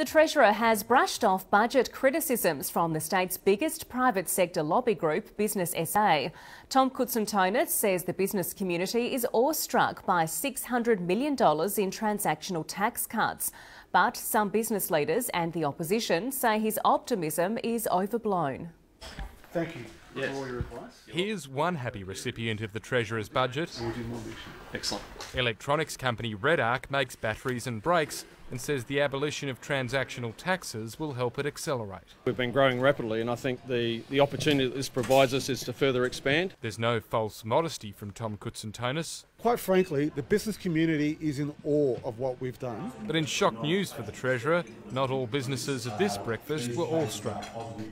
The Treasurer has brushed off budget criticisms from the state's biggest private sector lobby group, Business SA. Tom Koutsantonis says the business community is awestruck by $600 million in transactional tax cuts. But some business leaders and the opposition say his optimism is overblown. Thank you for all your advice. Here's one happy recipient of the Treasurer's budget. Excellent. Electronics company RedArc makes batteries and brakes and says the abolition of transactional taxes will help it accelerate. We've been growing rapidly, and I think the opportunity that this provides us is to further expand. There's no false modesty from Tom Koutsantonis. Quite frankly, the business community is in awe of what we've done. But in shock news for the Treasurer, not all businesses at this breakfast were awestruck.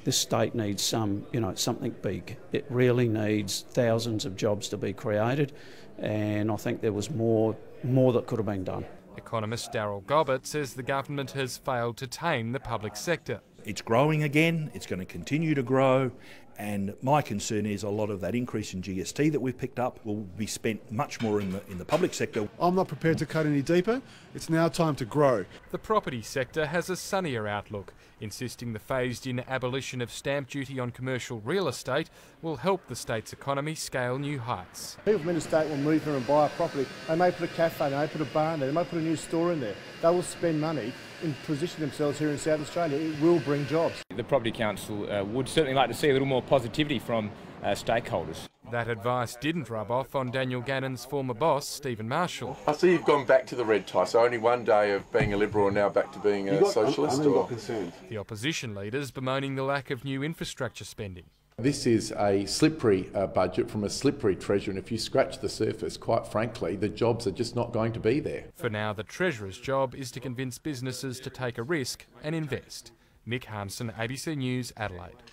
This state needs something big. It really needs thousands of jobs to be created, and I think there was more that could have been done. Economist Darryl Gobbett says the government has failed to tame the public sector. It's growing again, it's going to continue to grow, and my concern is a lot of that increase in GST that we've picked up will be spent much more in the public sector. I'm not prepared to cut any deeper. It's now time to grow. The property sector has a sunnier outlook, insisting the phased-in abolition of stamp duty on commercial real estate will help the state's economy scale new heights. People from interstate will move here and buy a property. They may put a cafe, they may put a bar in there, they may put a new store in there. They will spend money and position themselves here in South Australia. It will bring jobs. The Property Council would certainly like to see a little more positivity from stakeholders. That advice didn't rub off on Daniel Gannon's former boss, Stephen Marshall. I see you've gone back to the red tie, so only one day of being a Liberal and now back to being a socialist. The opposition leaders bemoaning the lack of new infrastructure spending. This is a slippery budget from a slippery Treasurer, and if you scratch the surface, quite frankly, the jobs are just not going to be there. For now, the Treasurer's job is to convince businesses to take a risk and invest. Nick Hansen, ABC News, Adelaide.